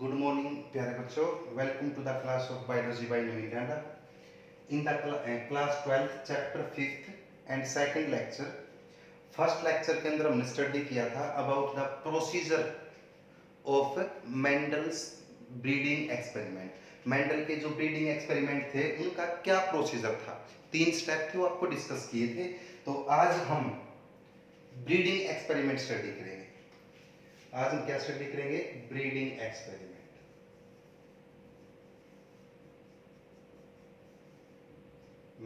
Good morning, प्यारे बच्चों. Welcome to the class of Biology by New Uganda. In the class 12, chapter 5th and second lecture. First lecture के अंदर हमने study किया था about the procedure of Mendel's breeding experiment. Mendel के जो breeding experiment थे उनका क्या प्रोसीजर था, 3 स्टेप थे वो आपको डिस्कस किए थे. तो आज हम ब्रीडिंग एक्सपेरिमेंट स्टडी करेंगे. आज हम क्या स्टडी करेंगे? Breeding experiment.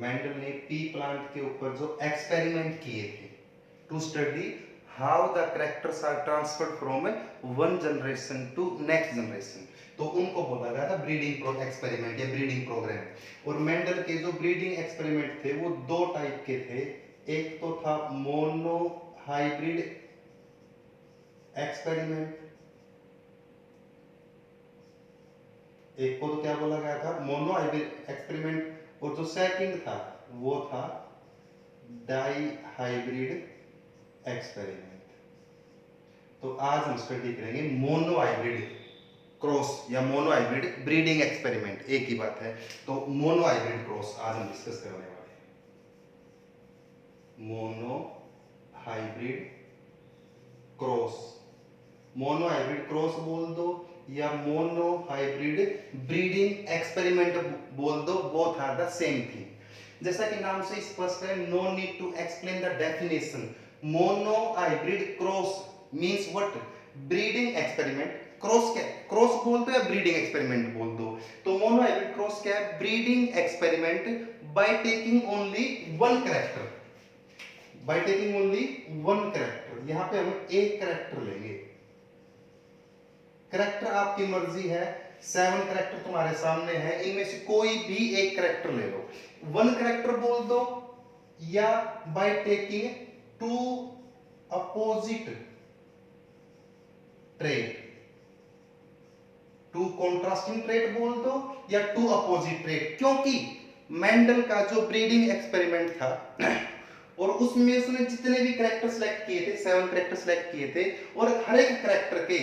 मेंडल ने पी प्लांट के ऊपर जो एक्सपेरिमेंट किए थे to study how the characters are transferred from one generation to next generation, तो उनको बोला गया था ब्रीडिंग एक्सपेरिमेंट या ब्रीडिंग प्रोग्राम. और मेंडल के जो ब्रीडिंग एक्सपेरिमेंट थे वो 2 टाइप के थे. एक तो था मोनो हाइब्रिड एक्सपेरिमेंट, एक को तो क्या बोला गया था? Mono hybrid experiment. और जो सेकंड था वो था डाई हाइब्रिड एक्सपेरिमेंट. तो आज हम स्टडी करेंगे मोनो हाइब्रिड क्रॉस या मोनो हाइब्रिड ब्रीडिंग एक्सपेरिमेंट, एक ही बात है. तो मोनो हाइब्रिड क्रॉस आज हम डिस्कस करने वाले हैं. Monohybrid cross, monohybrid cross बोल दो या मोनो हाइब्रिड ब्रीडिंग एक्सपेरिमेंट बोल दो, both are the same thing. जैसा कि नाम से स्पष्ट है, no need to explain the definition. Monohybrid cross means what? Breeding experiment. Cross क्या? क्रॉस बोल दो या ब्रीडिंग एक्सपेरिमेंट बोल दो. तो मोनो हाइब्रिड क्रॉस क्या है? Breeding experiment bye taking only one character. Bye taking only one character. यहां पे हम एक कैरेक्टर लेंगे. कैरेक्टर आपकी मर्जी है, 7 कैरेक्टर तुम्हारे सामने है, इनमें से कोई भी एक कैरेक्टर ले लो. वन कैरेक्टर बोल दो या by taking 2 opposite trait, 2 contrasting trait बोल दो या 2 अपोजिट ट्रेट. क्योंकि मेंडल का जो ब्रीडिंग एक्सपेरिमेंट था और उसमें उसने जितने भी कैरेक्टर सेलेक्ट किए थे, 7 कैरेक्टर सेलेक्ट किए थे, और हर एक कैरेक्टर के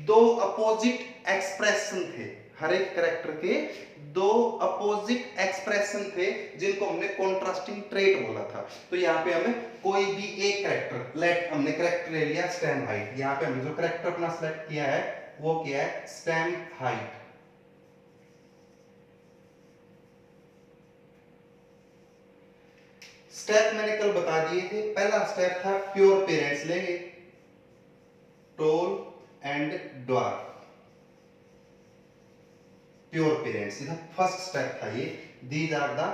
2 अपोजिट एक्सप्रेशन थे. हर एक कैरेक्टर के 2 अपोजिट एक्सप्रेशन थे जिनको हमने कॉन्ट्रास्टिंग ट्रेट बोला था. तो यहाँ पे हमें कोई भी एक कैरेक्टर लेट, हमने कैरेक्टर ले लिया स्टेम हाइट. यहाँ पे हमने जो कैरेक्टर अपना सेलेक्ट किया है वो क्या है? Stem height. स्टेप मैंने कल बता दिए थे. पहला स्टेप था प्योर पेरेंट्स लेंगे, tall and dwarf. Pure parents, ये फर्स्ट स्टेप था. ये these are the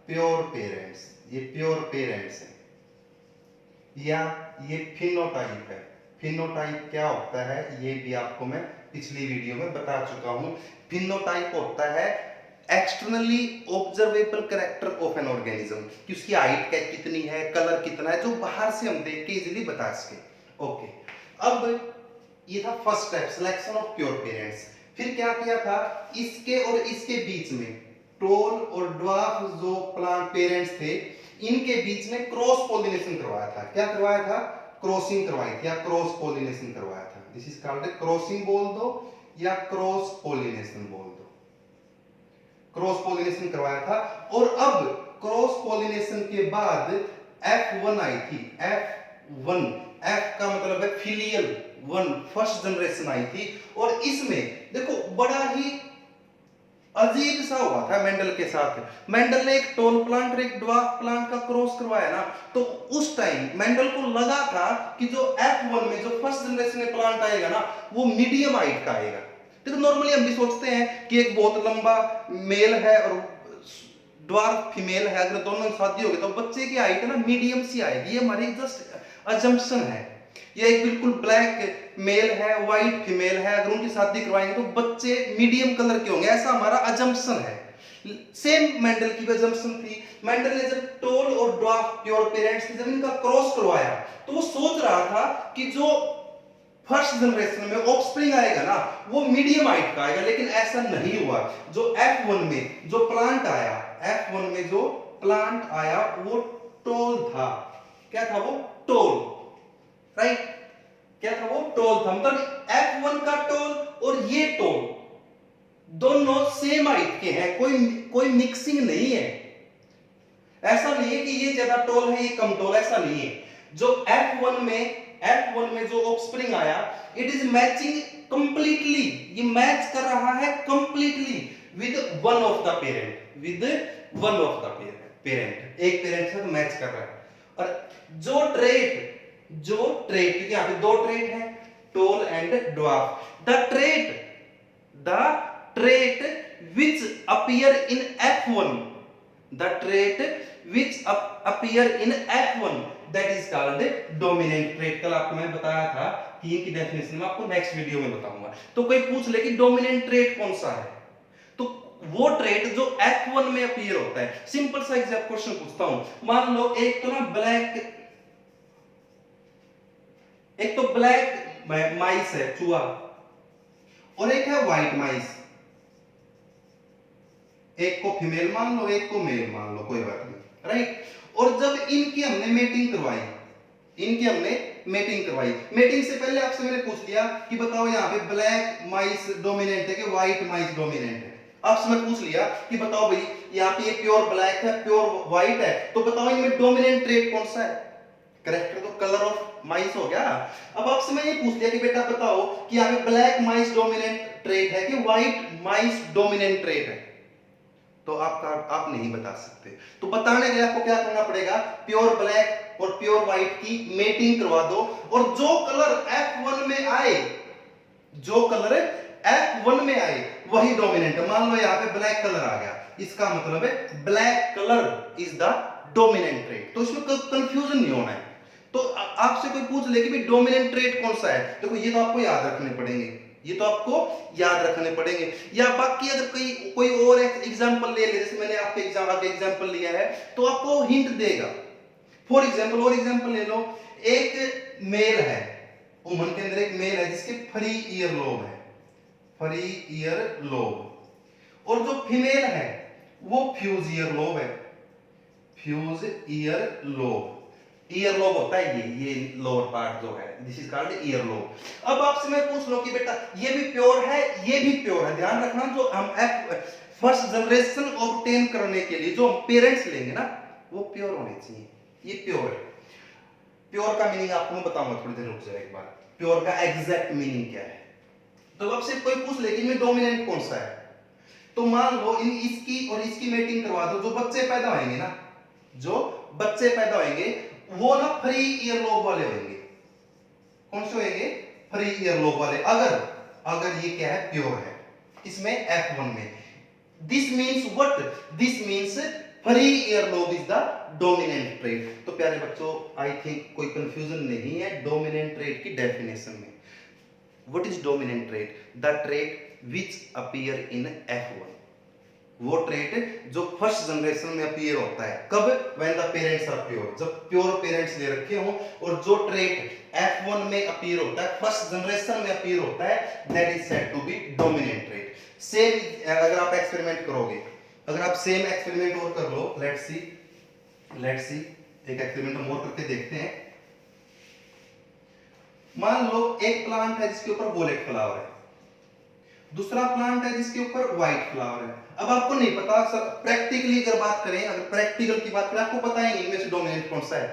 pure parents. ये प्योर पेरेंट्स है. या ये फिनोटाइप है. फिनोटाइप क्या होता है ये भी आपको मैं पिछली वीडियो में बता चुका हूं. फिनोटाइप होता है externally observable character of an organism, कि उसकी हाइट क्या कितनी है, कलर कितना है, जो बाहर से हम देख के इजीली बता सके. ओके, अब ये था first step, selection of pure parents. फिर क्या किया था? इसके और इसके बीच में टोल और ड्वार्फ जो प्लांट पेरेंट्स थे, इनके बीच में क्रॉस पोलिनेशन करवाया था. क्या करवाया था? क्रॉसिंग करवाई थी या क्रॉस पोलिनेशन करवाया था. दिस इज कॉल्ड क्रॉसिंग बोल दो या क्रॉस पोलिनेशन बोल दो. क्रॉस पोलिनेशन करवाया था. और अब क्रॉस पोलिनेशन के बाद F1 आई थी. F1, F का मतलब है फिलियल 1, फर्स्ट जनरेशन आई थी. और इसमें देखो बड़ा ही अजीब सा हुआ था मेंडल के साथ. मेंडल ने एक टोल प्लांट और एक ड्वार्फ प्लांट का क्रॉस करवाया ना, तो उस टाइम मेंडल को लगा था कि जो F1 में जो फर्स्ट जनरेशन में प्लांट आएगा ना, वो मीडियम हाइट का आएगा. देखो नॉर्मली हम भी सोचते हैं कि एक बहुत लंबा मेल है और ड्वार्फ फीमेल है, अगर दोनों शादी होगी तो बच्चे की हाइट ना मीडियम सी आएगी. ये हमारी जस्ट अजम्पशन है. ये एक बिल्कुल ब्लैक मेल है, व्हाइट फीमेल है, अगर उनकी शादी करवाएंगे तो बच्चे मीडियम कलर के होंगे, ऐसा हमारा अजम्पशन है. सेम मेंडल की अजम्पशन थी. मेंडल ने जब टोल और ड्वार्फ प्योर पेरेंट्स की जब इनका क्रॉस करवाया तो वो सोच रहा था कि जो फर्स्ट जनरेशन में ऑफस्प्रिंग आएगा ना वो मीडियम हाइट का आएगा, लेकिन ऐसा नहीं हुआ. जो F1 में जो प्लांट आया, F1 में जो प्लांट आया वो टोल था. क्या था वो? टोल. राइट? क्या था वो? टोल था. मतलब F1 का टोल और ये टोल दोनों सेम हाइट के हैं, कोई मिक्सिंग नहीं है। ऐसा नहीं है कि ये ज्यादा टॉल है ये कम टॉल, ऐसा नहीं है। जो F1 में जो ऑफस्प्रिंग आया, इट इज मैचिंग कंप्लीटली, ये मैच कर रहा है completely with one of the parent, एक पेरेंट से तो मैच कर रहा है। और जो ट्रेट क्योंकि यहाँ पे दो ट्रेट है, tall and dwarf, the trait which appear in F1, the trait which appear in F1, that is called dominant trait। कल आपको मैं बताया था कि इनकी डेफिनेशन में आपको नेक्स्ट वीडियो में बताऊंगा। तो कोई पूछ ले कि डोमिनेंट ट्रेट कौन सा है, तो वो ट्रेट जो F1 में अपीयर होता है। सिंपल सा एग्जाम्पल क्वेश्चन पूछता हूं, मान लो एक तो ब्लैक माइस है, चूहा, और एक है व्हाइट माइस। एक को फीमेल मान लो, एक को मेल मान लो, कोई बात नहीं, राइट। और जब इनकी हमने मेटिंग करवाई, मेटिंग से पहले आपसे मैंने पूछ लिया कि बताओ यहाँ पे ब्लैक माइस डोमिनेंट है कि व्हाइट माइस डोमिनेंट है। आपसे मैं पूछ लिया कि बताओ भाई यहाँ पे ये प्योर ब्लैक है, प्योर व्हाइट है, तो बताओ इनमें डोमिनेंट ट्रेट कौन सा है। करेक्ट, तो कलर ऑफ माइस हो गया। अब आपसे मैं ये पूछ लिया कि बेटा बताओ कि यहाँ पे ब्लैक माइस डोमिनेंट ट्रेट है कि व्हाइट माइस डोमिनेंट ट्रेट है, तो आप नहीं बता सकते। तो बताने के लिए आपको क्या करना पड़ेगा, प्योर ब्लैक और प्योर व्हाइट की मेटिंग करवा दो, और जो कलर F1 में आए वही डोमिनेंट है। मान लो यहाँ पे ब्लैक कलर आ गया, इसका मतलब है black colour is the dominant trait. तो इसमें कंफ्यूजन नहीं होना है। तो आपसे कोई पूछ ले कि भाई डोमिनेंट ट्रेट कौन सा है, देखो ये तो आपको याद रखने पड़ेंगे, या बाकी अगर कोई और एग्जांपल ले ले, जैसे मैंने आपके एग्जांपल लिया है तो आपको हिंट देगा। फॉर एग्जांपल और एग्जांपल ले लो, एक मेल है, वुमन के अंदर एक मेल है जिसके फ्री ईयर लोब, और जो फीमेल है वो फ्यूज ईयर लोब होता है, ये लोअर पार्ट जो है, this is called ear lobe. अब आपसे मैं पूछ लो कि बेटा ये भी प्योर है, ये भी प्योर है। ध्यान रखना, जो हम फर्स्ट जनरेशन ऑब्टेन करने के लिए जो हम पेरेंट्स लेंगे ना, वो प्योर होने चाहिए। ये प्योर है। प्योर का मीनिंग आपको मैं बताऊंगा, थोड़ी देर रुक जाए एक बार, प्योर का एग्जैक्ट मीनिंग क्या है। तो आपसे कोई पूछ ले कि इनमें डोमिनेंट कौन सा है, तो मान लो इसकी और इसकी मेटिंग करवा दो। जो बच्चे पैदा होंगे वो ना फ्री ईयर लोब वाले होंगे। कौन से होंगे? फ्री ईयर लोब वाले। अगर ये क्या है, प्योर है, इसमें F1 में। This means free ear lobe is the dominant trait. तो प्यारे बच्चों, आई थिंक कोई कंफ्यूजन नहीं है डोमिनेंट ट्रेट की डेफिनेशन में। What is dominant trait? The trait which appear in F1। वो ट्रेट जो फर्स्ट जनरेशन में अपीयर होता है। कब? When the parents are pure, जब प्योर पेरेंट्स ले रखे हो। और जो ट्रेट F1 में अपीयर होता है, फर्स्ट जनरेशन में अपीयर होता है, that is said to be dominant trait. Same अगर आप एक्सपेरिमेंट करोगे, अगर आप सेम एक्सपेरिमेंट और कर लो, लेट्स सी एक एक्सपेरिमेंट हम और करके देखते हैं। मान लो एक प्लांट है जिसके ऊपर वोलेट फ्लावर है, दूसरा प्लांट है जिसके ऊपर व्हाइट फ्लावर है। अब आपको नहीं पता, प्रैक्टिकली अगर बात करें, आपको पता ही नहीं इनमें से डोमिनेंट कौन सा है।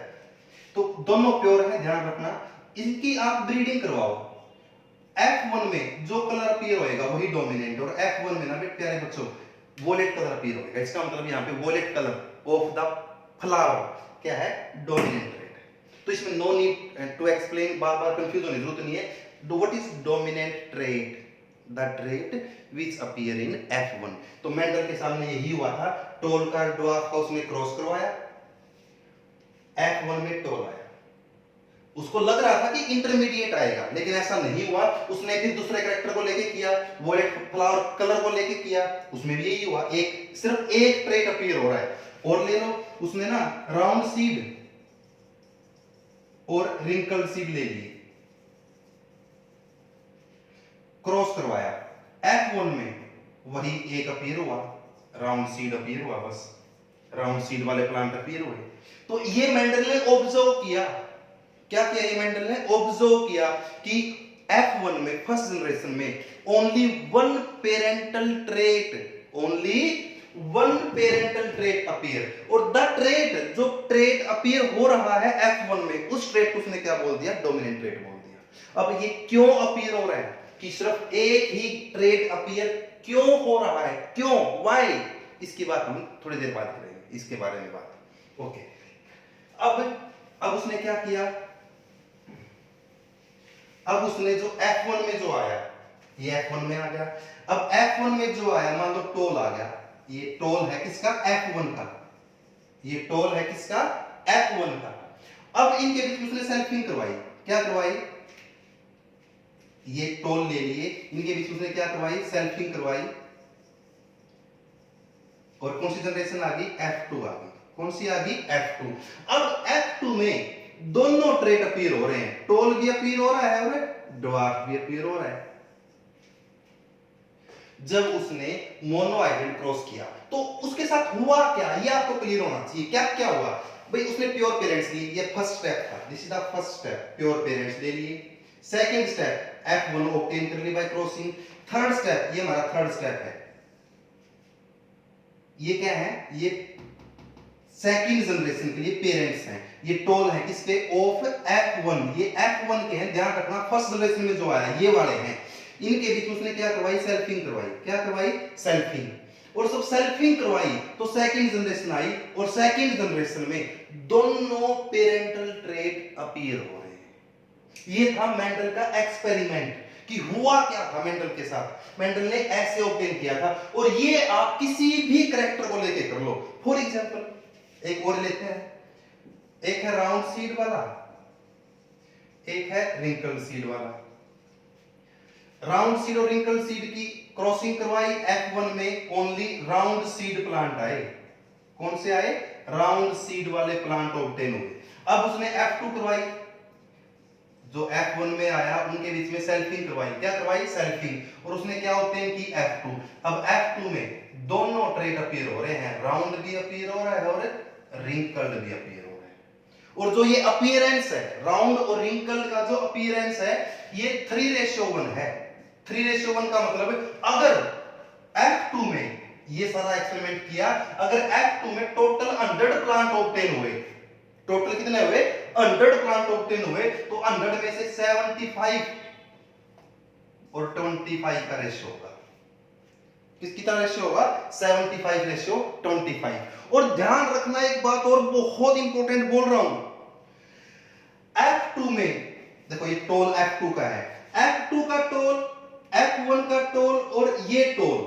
तो दोनों प्योर है, ध्यान रखना। इनकी आप ब्रीडिंग करवाओ, F1 में जो कलर अपीयर होएगा वही डोमिनेंट, और F1 में ना प्यारे बच्चों वोलेट कलर अपीयर होएगा। इसका मतलब यहाँ पे violet colour of the flower क्या है? Dominant trait. तो इसमें नो नीड टू एक्सप्लेन, बार-बार कंफ्यूज होने की जरूरत नहीं है। What is dominant trait? The trait which appear in F1। तो मेंडल के सामने यही हुआ था, टोल का ड्वार्फ का उसने क्रॉस करवाया, F1 में टोल आया। उसको लग रहा था कि इंटरमीडिएट आएगा, लेकिन ऐसा नहीं हुआ। उसने फिर दूसरे कैरेक्टर को लेके किया, वोलेट फ्लावर कलर को लेके किया, उसमें भी यही हुआ। सिर्फ एक ट्रेट अपीयर हो रहा है। और ले लो, उसने ना राउंड सीड और रिंकल सीड ले लिए, क्रॉस करवाया, F1 में वही एक अपीयर हुआ, राउंड सीड अपीयर हुआ, बस राउंड सीड वाले प्लांट अपीयर हुए। तो ये मेंडल ने ऑब्जर्व किया, क्या किया ये मेंडल ने? ऑब्जर्व किया कि F1 में फर्स्ट जनरेशन में only one parental trait appear, और द ट्रेट जो ट्रेट अपीयर हो रहा है F1 में, उस ट्रेट को उसने क्या बोल दिया? डोमिनेंट ट्रेट बोल दिया। अब ये क्यों अपीयर हो रहा है कि सिर्फ एक ही ट्रेट अपीयर क्यों हो रहा है, क्यों, व्हाई, इसकी बात हम थोड़ी देर बाद करेंगे, इसके बारे में बात। ओके, अब उसने क्या किया? अब उसने जो F1 में जो आया, ये F1 में आ गया। अब F1 में जो आया, मान लो टोल आ गया, ये टोल है किसका? F1 का। ये टोल है किसका? F1 का। अब इनके बीच में उसने सेल्फिंग करवाई। क्या करवाई? ये टोल ले लिए, इनके बीच में उसने क्या करवाई? सेल्फिंग करवाई। और कौन सी जनरेशन आ गई? F2 आ गई। कौन सी आ गई? F2। अब F2 में दोनों ट्रेट अपीयर हो रहे हैं, टोल भी अपीयर हो रहा है और ड्वार्फ भी अपीयर हो रहा है। जब उसने मोनो हाइब्रिड क्रॉस किया तो उसके साथ हुआ क्या, ये आपको क्लियर होना चाहिए। क्या क्या हुआ भाई? उसने प्योर पेरेंट्स लिए, ये फर्स्ट स्टेप था, this is the first step, pure parents ले लिए। सेकंड स्टेप F1 ऑब्टेन कर ली बाय क्रॉसिंग। थर्ड स्टेप, ये हमारा थर्ड स्टेप है, ये क्या है? ये सेकंड जनरेशन के लिए पेरेंट्स हैं। ये टोल है किसके? Of F1। ये F1 के हैं, ध्यान रखना। फर्स्ट जनरेशन में जो आया ये वाले हैं, इनके बीच में उसने क्या करवाई? सेल्फिंग करवाई। क्या करवाई? सेल्फिंग। और सब सेल्फिंग करवाई तो सेकंड जनरेशन आई, और सेकंड जनरेशन में दोनों पेरेंटल ट्रेट अपीयर हो रहे हैं। ये था मेंडल का एक्सपेरिमेंट कि हुआ क्या था मेंडल के साथ। मेंडल ने ऐसे ऑब्टेन किया था, और ये आप किसी भी कैरेक्टर को लेके कर लो। फॉर एग्जांपल एक और लेते हैं, एक है राउंड सीड वाला, एक है रिंकल सीड वाला। राउंड सीड और रिंकल सीड की क्रॉसिंग करवाई F1 में, ओनली राउंड सीड प्लांट आए। कौन से आए? राउंड सीड वाले प्लांट ऑब्टेन हुए। अब उसने F2 करवाई, जो F1 में आया उनके बीच में सेल्फिंग करवाई। क्या करवाई? सेल्फिंग। और उसने क्या ऑब्टेन की? F2। अब F2 में दोनों ट्रेट अपीयर हो रहे हैं, राउंड भी अपीयर हो रहा है और रिंकल्ड भी अपीयर हो रहा है। और जो ये अपीयरेंस है, राउंड और रिंकल का जो अपीयरेंस है, ये 3:1 है। 3:1 का मतलब अगर F2 में ये सारा एक्सपेरिमेंट किया, अगर F2 में टोटल 100 प्लांट ऑब्टेन हुए, टोटल कितने हुए? 100 प्लांट ऑब्टेन हुए, तो 100 में से 75 और 25 का रेशियो होगा। कितना रेशियो होगा? 75:25। और ध्यान रखना एक बात और बहुत इंपॉर्टेंट बोल रहा हूं, F2 में देखो ये टोल F2 का है, F2 का टोल, F1 का टोल और ये टोल,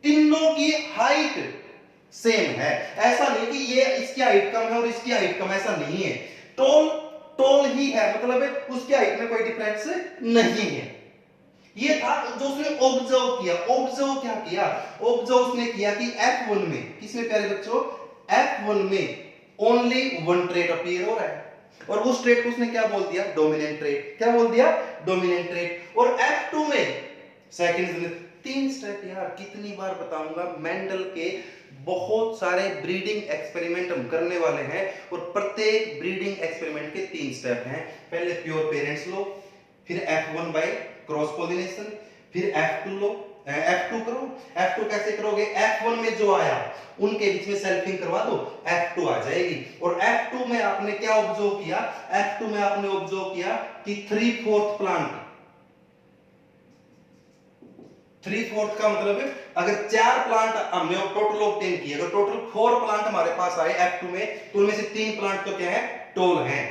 तीनों की हाइट सेम है। ऐसा नहीं कि ये इसकी हाइट कम है और इसकी हाइट कम, ऐसा नहीं है। टोल टोल ही है, मतलब उसकी हाइट में कोई डिफरेंस नहीं है। ये था जो उसने ऑब्जर्व किया। ऑब्जर्व क्या किया? ऑब्जर्व उसने किया कि F1 में, किसमें प्यारे बच्चों? F1 में ओनली वन ट्रेट अपीयर हो रहा है, और उस ट्रेट को उसने क्या बोल दिया? Dominant trait. क्या बोल दिया? Dominant trait. और F2 में सेकंड, तीन स्टेप यार कितनी बार बताऊंगा। मेंडल के बहुत सारे ब्रीडिंग एक्सपेरिमेंट हम करने वाले हैं, और प्रत्येक ब्रीडिंग एक्सपेरिमेंट के 3 स्टेप हैं। पहले प्योर पेरेंट्स लो, फिर F1 बाय क्रॉस पॉलिनेशन, फिर F2 लो, F2 करो। F2 कैसे करोगे? F1 में जो आया उनके बीच में सेल्फिंग करवा दो, F2 आ जाएगी। और F2 में आपने क्या ऑब्जर्व किया? F2 में आपने ऑब्जर्व किया कि 3/4 प्लांट, 3/4 का मतलब है अगर 4 प्लांट हमने टोटल ऑब्टेन किए, अगर टोटल 4 प्लांट हमारे पास आए F2 में, तो उनमें से 3 प्लांट तो क्या है? टोल हैं।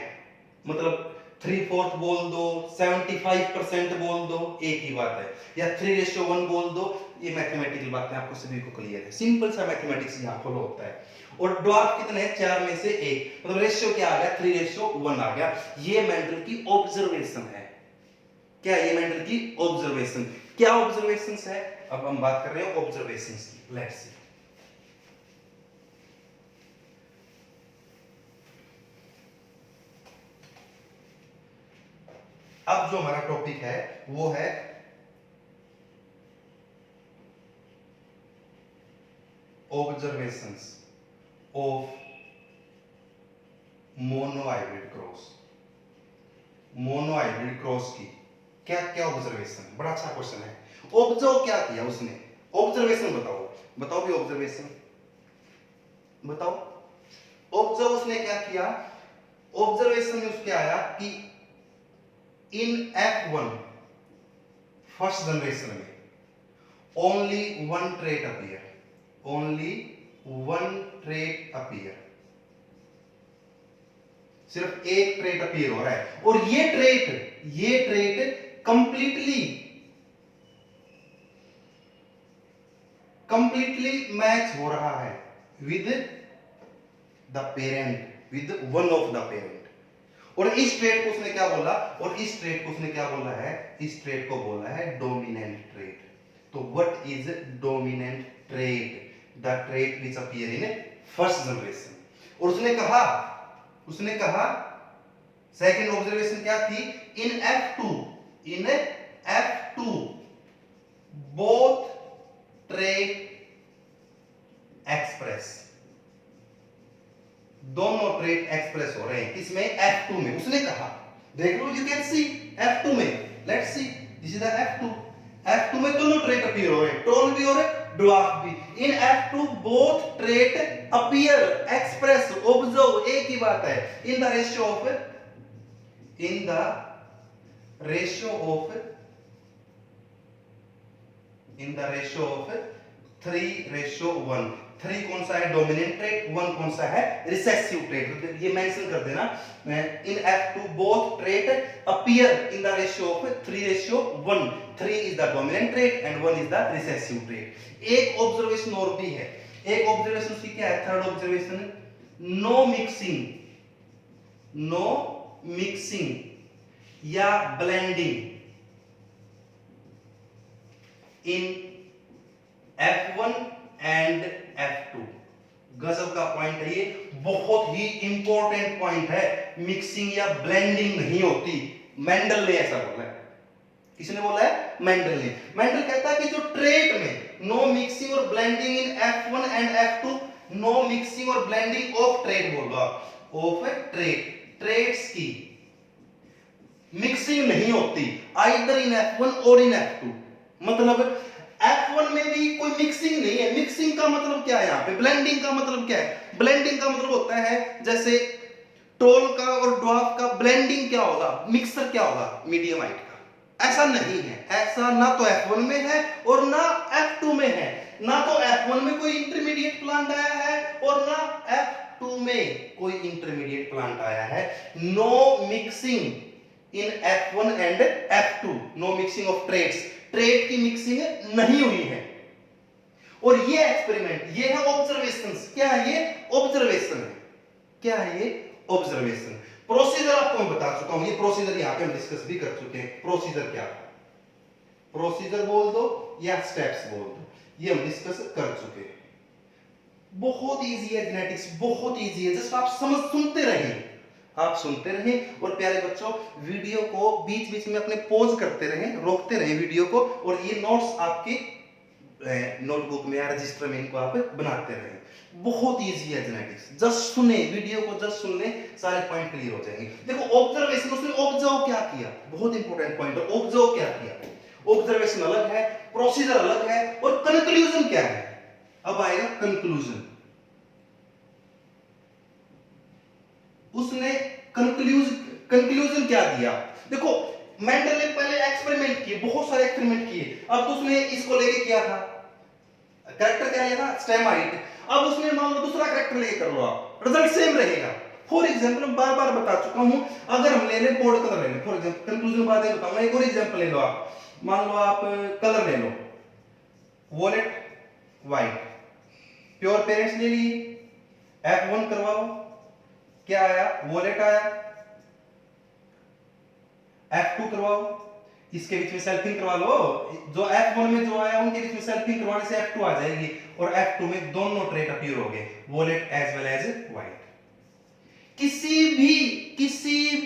मतलब 3/4 बोल दो, 75% बोल दो, एक ही बात है। या 3:1 बोल दो, ये मैथमेटिकल बातें आपको सभी को क्लियर है। सिंपल सा मैथमेटिक्स यहां फॉलो होता है। और ड्वार्फ कितने हैं? 4 में से 1, मतलब रेशियो क्या आ गया? 3:1 आ गया। ये मेंडल की ऑब्जर्वेशन है। क्या? ये मेंडल की ऑब्जर्वेशन। क्या ऑब्जर्वेशंस है? अब हम बात कर रहे हैं ऑब्जर्वेशंस की। Let's see. अब जो हमारा टॉपिक है वो है observations of mono hybrid cross. Monohybrid cross की क्या क्या ऑब्जर्वेशन, बड़ा अच्छा क्वेश्चन है। ऑब्जर्व क्या किया उसने, ऑब्जर्वेशन बताओ, बताओ भी ऑब्जर्वेशन बताओ। ऑब्जर्व उसने क्या किया, ऑब्जर्वेशन में उसके आया कि इन F1 फर्स्ट जनरेशन में only one trait appear, only one trait appear, सिर्फ एक ट्रेट अपीयर हो रहा है, और ये ट्रेट कंप्लीटली मैच हो रहा है with the parent, with one of the parent. और इस ट्रेट को उसने क्या बोला, और इस ट्रेट को उसने क्या बोला है, इस ट्रेट को बोला है डोमिनेंट ट्रेट। तो what is dominant trait, the trait which appear in first generation. और उसने कहा सेकंड ऑब्जर्वेशन क्या थी, इन F2 बोथ ट्रेट एक्सप्रेस, दोनों ट्रेट एक्सप्रेस हो रहे हैं किसमें, F2 में। उसने कहा, देख लो, यू कैन सी F2 में, let's see, this is the F2 में दोनों ट्रेट अपीयर हो रहे हैं, टोल भी और ड्वार्फ भी। इन F2 both trait appear express, observe एक ही बात है, इन द रेशियो ऑफ 3:1। 3 कौन सा है डोमिनेंट ट्रेट, 1 कौन सा है रिसेसिव ट्रेट, ये मेंशन कर देना। इन F2 both trait appear in the ratio of 3:1। 3 is the dominant trait and 1 is the recessive trait. एक ऑब्जर्वेशन और भी है, एक ऑब्जर्वेशन उसकी क्या है, थर्ड ऑब्जर्वेशन, नो मिक्सिंग या blending in F1 and F2। गजब का पॉइंट है ये, बहुत ही इंपॉर्टेंट पॉइंट है। मिक्सिंग या ब्लेंडिंग नहीं होती, मेंडल ने ऐसा बोला है। किसने बोला है, मेंडल ने। मेंडल कहता है कि जो ट्रेट में नो मिक्सिंग और blending in F1 and F2, no mixing और ब्लेंडिंग ऑफ ट्रेट बोला, ऑफ ट्रेट्स की मिक्सिंग नहीं होती, आइदर इन F1 और इन F2। मतलब F1 में भी कोई मिक्सिंग नहीं है। मिक्सिंग का मतलब क्या है यहाँ पे, ब्लेंडिंग का मतलब क्या है, ब्लेंडिंग का मतलब होता है जैसे टोल का और ड्वार्फ का ब्लेंडिंग क्या होगा, मिक्सर क्या होगा, मीडियम हाइट का। ऐसा नहीं है, ऐसा ना तो F1 में है और ना F2 में है। ना तो F1 में कोई इंटरमीडिएट प्लांट आया है और ना F2 में कोई इंटरमीडिएट प्लांट आया है। No mixing in F1 and F2, no mixing of traits, trait की मिक्सिंग नहीं हुई है। और ये एक्सपेरिमेंट, ये है ऑब्जर्वेशंस। क्या है ये, ऑब्जर्वेशन है। क्या है ये, ऑब्जर्वेशन। प्रोसीजर आपको मैं बता चुका हूं, ये प्रोसीजर यहां पे हम डिस्कस भी कर चुके हैं। प्रोसीजर क्या था, प्रोसीजर बोल दो या स्टेप्स बोल दो, ये हम डिस्कस कर चुके हैं। बहुत इजी है जेनेटिक्स, बहुत इजी है, जस्ट आप सुनते रहें, आप सुनते रहें। और प्यारे बच्चों, वीडियो को बीच बीच में अपने पॉज करते रहें, रोकते रहें वीडियो को, और ये नोट्स आपके नोटबुक में या रजिस्टर में इनको आप बनाते रहें। बहुत इजी है जेनेटिक्स, जस्ट सुने वीडियो को, जस्ट सुन ले, सारे पॉइंट क्लियर हो जाएंगे। देखो ऑब्जर्वेशन, उसने ऑब्जर्व क्या किया, बहुत इंपॉर्टेंट पॉइंट है, ऑब्जर्व क्या किया। ऑब्जर्वेशन अलग है, प्रोसीजर अलग है, और कंक्लूजन क्या है। अब आएगा कंक्लूजन। उसने कंक्लूजन क्या दिया, देखो मेंडल ने पहले एक्सपेरिमेंट किए, बहुत सारे एक्सपेरिमेंट किए। अब तो उसने इसको लेके किया था, कैरेक्टर क्या लिया था, स्टेम हाइट। अब उसने मान लो दूसरा कैरेक्टर लेके कर लो, आप रिजल्ट सेम रहेगा। फॉर एग्जांपल, मैं बार बार बता चुका हूं, अगर हम ले लें बोर्ड कलर ले लें, फॉर एग्जांपल कंक्लूजन बाद में बताऊंगा। एक और एग्जांपल ले लो आप, मान लो आप कलर ले लो, वॉलेट व्हाइट, प्योर पेरेंट्स ले लिए, F1 करवाओ, क्या आया, वॉलेट आया। F2 करवाओ, इसके बीच में सेल्फिंग करवा लो, जो F1 में जो आया उनके बीच में सेल्फिंग करवाने से F2 आ जाएगी, और F2 में दोनों ट्रेट अपीयर हो गए, violet as well as white. किसी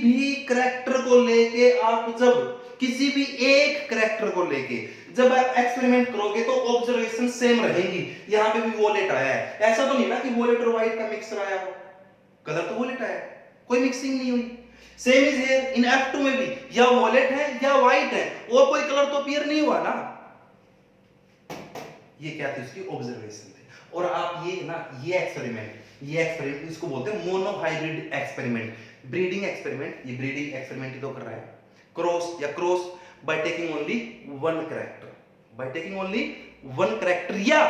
भी करैक्टर को लेके आप जब किसी भी एक करैक्टर को लेके जब आप एक्सपेरिमेंट करोगे तो ऑब्जर्वेशन सेम रहेंगी। यहां पे भी वॉलेट आया है, ऐसा तो नहीं ना कि वॉलेट और व्हाइट का मिक्सर आया हो, कलर तो वॉलेट आया, कोई मिक्सिंग नहीं हुई। Same is here in F2 में भी, या वॉलेट है या व्हाइट है, और कोई कलर तो अपीयर नहीं हुआ ना। ये क्या थी, उसकी ऑब्जर्वेशन थी। और आप ये ना ये एक्सपेरिमेंट इसको बोलते हैं मोनोहाइब्रिड एक्सपेरिमेंट, ब्रीडिंग एक्सपेरिमेंट। ये ब्रीडिंग एक्सपेरिमेंट ही तो कर रहा है, cross by taking only one character, या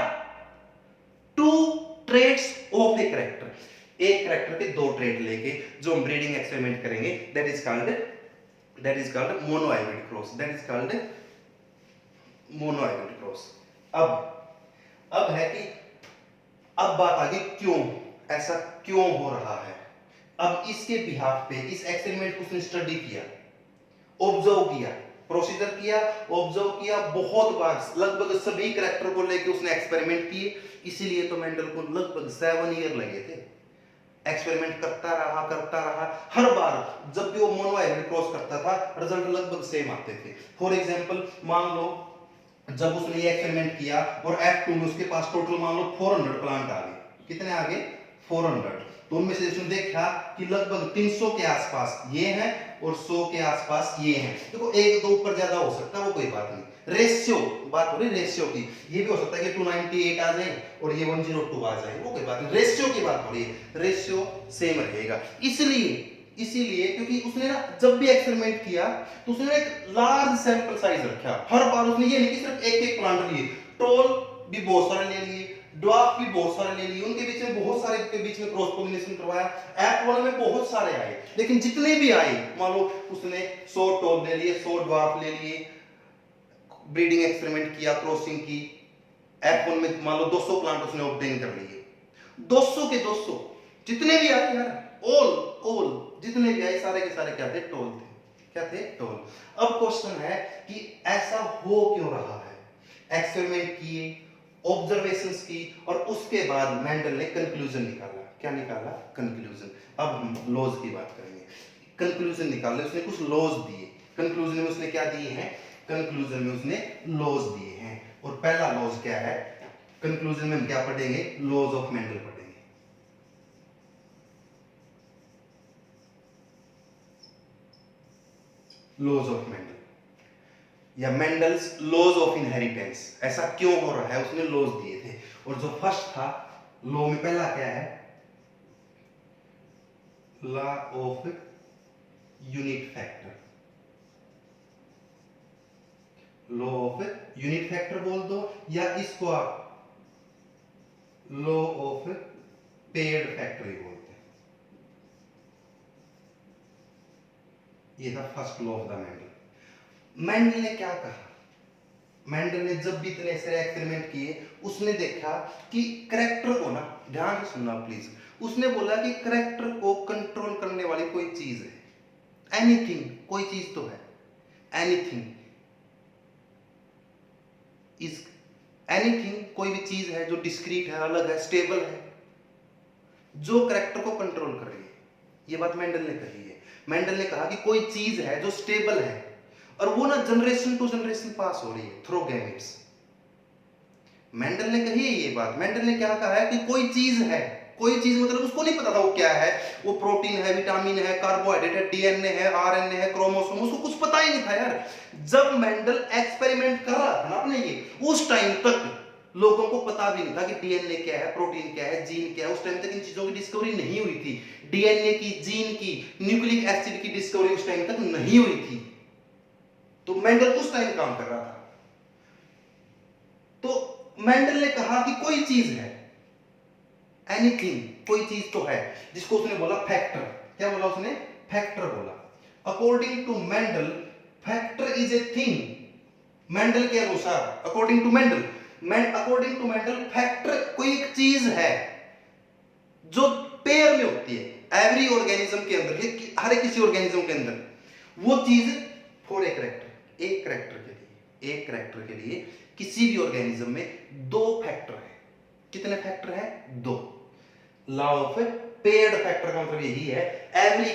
two traits of a character, एक कैरेक्टर के दो ट्रेट लेके जो हम ब्रीडिंग एक्सपेरिमेंट करेंगे, that is called monohybrid cross. अब है कि अब बात आ गई क्यों, ऐसा क्यों हो रहा है। अब इसके बिहाफ पे इस एक्सपेरिमेंट को उसने स्टडी किया, ऑब्जर्व किया, प्रोसीजर किया, ऑब्जर्व किया बहुत बार, लगभग सभी कैरेक्टर को लेके उसने एक्सपेरिमेंट किए। इसीलिए तो मेंडल को लगभग 7 ईयर लगे थे, एक्सपेरिमेंट करता रहा। हर बार जब भी वो मोनोहाइब्रिड क्रॉस करता था, रिजल्ट लगभग सेम आते थे। फॉर एग्जांपल मान लो जब उसने ये एक्सपेरिमेंट किया और F2 में उसके पास टोटल मान लो 400 प्लांट आ गए। कितने आ गए? 400। तो उनमें से उसने देखा कि लगभग 300 के आसपास ये हैं और 100 के आसपास ये हैं। देखो एक दो ऊपर ज्यादा हो सकता है, वो कोई बात नहीं। रेशियो, बात हो रही रेशियो की, ये भी हो सकता है कि 298 आ जाए और ये 102 आ जाए, वो कोई बात नहीं। रेशियो की बात हो रही है, रेशियो सेम रहेगा। इसीलिए क्योंकि उसने ना जब भी एक्सपेरिमेंट किया तो उसने एक लार्ज सैंपल साइज रखा। हर बार उसने ये नहीं कि सिर्फ एक प्लांट लिए, टॉल भी बहुत सारे ले लिए, ड्वार्फ भी बहुत सारे ले लिए, उनके बीच में बहुत सारे के बीच में क्रॉस पॉलिनेशन करवाया। F1 में बहुत सारे आए, लेकिन जितने भी आए मान लो उसने 100 टॉल ले लिए, 100 ड्वार्फ ले लिए, ब्रीडिंग एक्सपेरिमेंट किया, क्रॉसिंग की। F1 में मान लो 200 प्लांट उसने ऑब्टेन कर लिए, 200 के 200 जितने भी आए यार, ऑल जितने भी आए सारे के सारे क्या थे? टोल थे। क्या थे? टोल। अब क्वेश्चन है कि ऐसा हो क्यों रहा है? एक्सपेरिमेंट किए, ऑब्जर्वेशंस की, और उसके बाद मेंडल ने कंक्लूजन निकाला। क्या निकाला? कंक्लूजन। अब हम लॉज की बात करेंगे। कंक्लूजन निकाले, उसने कुछ लॉज दिए। कंक्लूजन में उसने क्या दिए हैं? कंक्लूजन में उसने लॉज दिए हैं। और पहला लॉज क्या है कंक्लूजन में? हम क्या पढ़ेंगे? लॉज ऑफ मेंडल पढ़ेंगे। लॉज ऑफ मेंडल या मेंडल्स लॉज ऑफ इनहेरिटेंस। ऐसा क्यों हो रहा है, उसने लॉज दिए थे। और जो फर्स्ट था लॉ में, पहला क्या है? Law of unit factor. Law of unit factor बोल दो, या इसको आप लॉ ऑफ पेयर्ड फैक्टर ही बोलते हैं। ये था first law of the Mendel. Mendel ने क्या कहा? मेंडल ने जब भी इतने सारे एक्सपेरिमेंट किए, उसने देखा कि कैरेक्टर को ना, ध्यान से सुनना प्लीज, उसने बोला कि कैरेक्टर को कंट्रोल करने वाली कोई चीज है। एनीथिंग, कोई चीज तो है। एनीथिंग इज एनीथिंग, कोई भी चीज है जो डिस्क्रीट है, अलग है, स्टेबल है, जो कैरेक्टर को कंट्रोल कर रही है। ये बात मेंडल ने कही है। मेंडल ने कहा कि कोई चीज है जो स्टेबल है और वो ना जनरेशन टू जनरेशन पास हो रही है थ्रू गैमेट्स। मेंडल ने कही है ये बात। मेंडल ने क्या कहा है कि कोई चीज है, कोई चीज मतलब उसको नहीं पता था वो क्या है, वो प्रोटीन है, विटामिन है, कार्बोहाइड्रेट है, डीएनए है, आरएनए है, क्रोमोसोम, उसको कुछ पता ही नहीं था यार। जब मेंडल एक्सपेरिमेंट कर रहा था ना अपने ये, उस टाइम तक लोगों को पता भी नहीं था कि डीएनए क्या है, प्रोटीन क्या है, जीन क्या है। उस टाइम तक इन चीजों की डिस्कवरी नहीं हुई थी। डीएनए की, जीन की, न्यूक्लिक एसिड की डिस्कवरी उस टाइम तक नहीं हुई थी। तो मेंडल उस टाइम काम कर रहा था। तो मेंडल ने कहा कि कोई चीज है, एनीथिंग, कोई चीज तो है, जिसको उसने बोला फैक्टर। क्या बोला उसने? फैक्टर बोला। According to Mendel, factor is a thing. Mendel के अनुसार, अकॉर्डिंग टू मेंडल फैक्टर कोई एक चीज है जो पेयर में होती है एवरी ऑर्गेनिज्म के अंदर, हर किसी ऑर्गेनिज्म के अंदर। वो चीज फॉर एक कैरेक्टर के लिए किसी भी ऑर्गेनिज्म में दो फैक्टर है। कितने फैक्टर है? दो। लॉ ऑफ पेयर्ड फैक्टर का मतलब यही है, every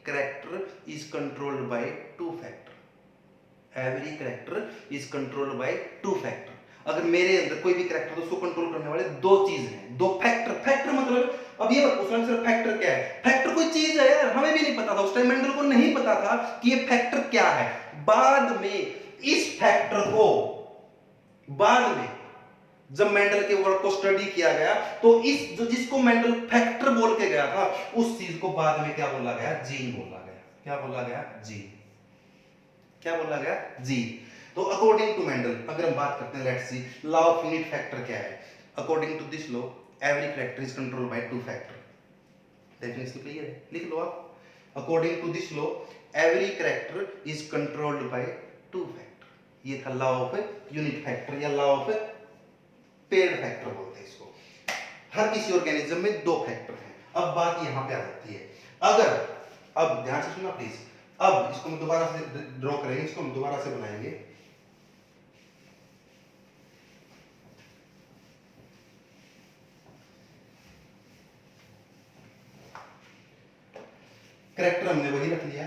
character is controlled by two factor. Every character is controlled by two factor. अगर मेरे अंदर कोई भी कैरेक्टर तो उसको कंट्रोल करने वाले दो चीज हैं, दो फैक्टर। फैक्टर मतलब अब ये मत पूछना सिर्फ फैक्टर क्या है, फैक्टर कोई चीज है यार, हमें भी नहीं पता था उस टाइम, मेंडल को नहीं पता था कि ये फैक्टर क्या है। बाद में इस फैक्टर को, बाद में जब मेंडल के वर्क को स्टडी किया गया तो इस जो जिसको मेंडल फैक्टर बोल के गया था उस चीज को बाद में क्या बोला गया, जीन बोला गया। क्या बोला गया, जीन। क्या बोला गया, जीन। तो अकॉर्डिंग टू मेंडल अगर हम बात करते हैं, let's see law of unit factor क्या है। According to this law every character is controlled by two factor. Definition clear है, लिख लो आप। According to this law every character is controlled by two factor. ये था लॉ ऑफ यूनिट फैक्टर या law of paired factor बोलते हैं इसको। हर किसी ऑर्गेनिज्म में दो फैक्टर हैं। अब बात यहां पे आ जाती है, अगर, अब ध्यान से सुनना प्लीज, अब इसको हम दोबारा से ड्रॉ करेंगे, इसको हम दोबारा से बनाएंगे। कैरेक्टर हमने वही रख लिया,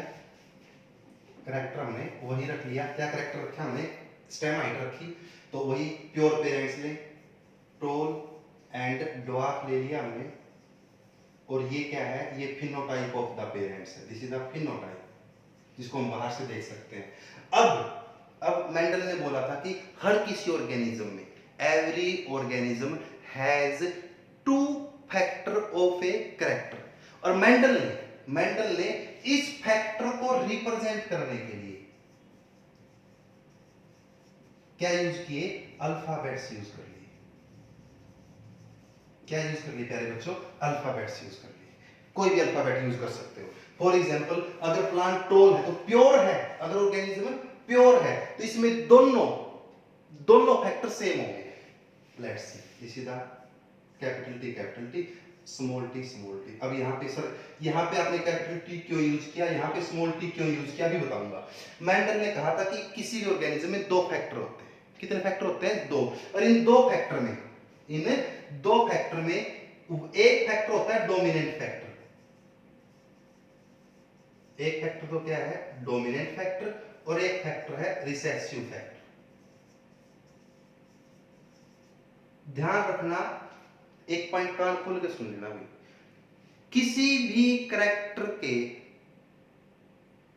कैरेक्टर हमने वही रख लिया। क्या कैरेक्टर रखा हमने, स्टेम हाइट रखी, तो वही प्योर पेरेंट्स ले, टोल एंड ड्वार्फ ले लिया हमने। और ये क्या है, ये फिनोटाइप ऑफ द पेरेंट्स है, दिस इज द फिनोटाइप, जिसको हम बाहर से देख सकते हैं। अब मेंडल ने बोला था कि हर किसी ऑर्गेनिज्म में, every organism has two factor of a character. और मेंडल ने इस फैक्टर को रिप्रेजेंट करने के लिए क्या यूज किए, अल्फाबेट्स यूज कर लिए। क्या यूज कर लिए प्यारे बच्चों, अल्फाबेट्स यूज कर लिए। कोई भी अल्फाबेट यूज कर सकते हो। फॉर एग्जांपल अगर प्लांट टोल है तो प्योर है, अगर ऑर्गेनिज्म प्योर है तो इसमें दोनों फैक्टर सेम होंगे। Let's see, this is the capital T, small T. अब यहाँ पे सर, यहाँ पे आपने कैपिटल टी क्यों यूज किया, यहाँ पे स्मॉल टी क्यों यूज किया, अभी बताऊंगा। मेंडल ने कहा था कि किसी भी ऑर्गेनिज्म में दो फैक्टर होते हैं। कितने फैक्टर होते हैं, दो। और इन दो फैक्टर में एक फैक्टर होता है डोमिनेंट फैक्टर। एक फैक्टर तो क्या है, डोमिनेंट फैक्टर, और एक फैक्टर है रिसेसिव फैक्टर। ध्यान रखना, एक पॉइंट कान खोल के सुन लेना भाई। किसी भी कैरेक्टर के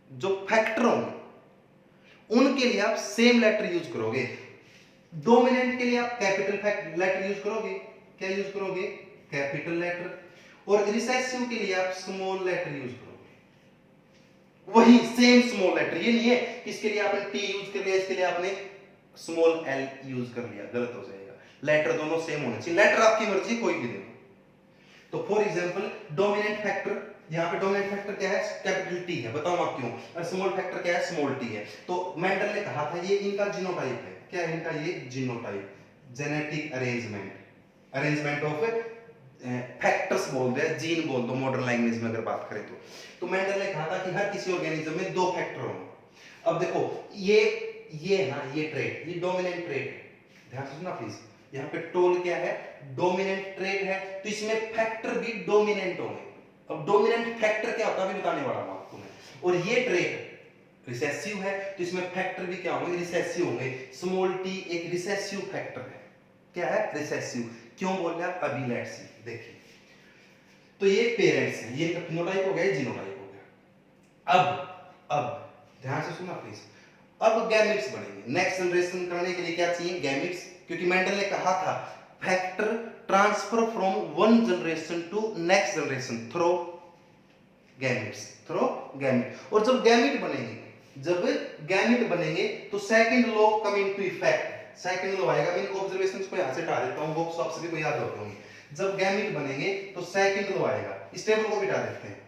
जो फैक्टर होंगे उनके लिए आप सेम लेटर यूज करोगे। डोमिनेंट के लिए आप कैपिटल लेटर यूज करोगे, क्या यूज करोगे, कैपिटल लेटर। और रिसेसिव के लिए आप स्मॉल लेटर यूज करोगे, वही सेम स्मॉल लेटर। ये नहीं है कि इसके लिए आपने टी यूज कर लिया, इसके लिए आपने स्मॉल एल यूज कर लिया, गलत हो जाएगा। लेटर दोनों सेम होने चाहिए, लेटर आपकी मर्जी कोई भी दे। तो फॉर एग्जांपल डोमिनेंट फैक्टर, यहाँ पे डोमिनेंट फैक्टर क्या है, कैपिटल टी है, बताओ आप क्यों। और स्मॉल फैक्टर क्या है, स्मॉल टी है। तो मेंडल ने कहा था ये इनका जीनोटाइप है। क्या है इनका, ये genotype, genetic arrangement of factors बोल दे, जीन बोल दो मॉडर्न लैंग्वेज में अगर बात करें तो मेंडल ने कहा था कि हर किसी ऑर्गेनिज्म में दो फैक्टर होंगे। अब देखो ये ना, ये ट्रेट, ये डोमिनेंट ट्रेट है, ध्यान से सुनना प्लीज। यहाँ पे टोल क्या है, डोमिनेंट ट्रेट है, तो इसमें फैक्टर भी डोमिनेंट होंगे। अब डोमिनेंट फैक्टर क्या होता है अभी बताने वाला हूं आपको मैं। और ये ट्रेट रिसेसिव है, तो इसमें फैक्टर भी क्या होंगे, रिसेसिव होंगे। स्मॉल टी एक रिसेसिव फैक्टर है। क्या है, रिसेसिव। क्यों बोल रहे हैं अभी, लेट्स सी, देखिए। तो ये पेरेंट्स हैं, ये फिनोटाइप हो गया, जीनोटाइप हो गया। अब ध्यान से सुनना प्लीज। अब गैमेट्स बनेंगे। नेक्स्ट जनरेशन करने के लिए क्या चाहिए, गैमेट्स। क्योंकि मेंडल ने कहा था factor transfer from one generation to next generation through gametes, और जब गैमेट बनेंगे तो second law come into effect. Second law आएगा, मैं इन ऑब्जर्वेशंस को यहां से हटा देता हूं, वो सब सभी को याद रखो होंगे। जब गैमेट बनेंगे तो सेकंड लॉ आएगा। इस टेबल को भी हटा देते हैं,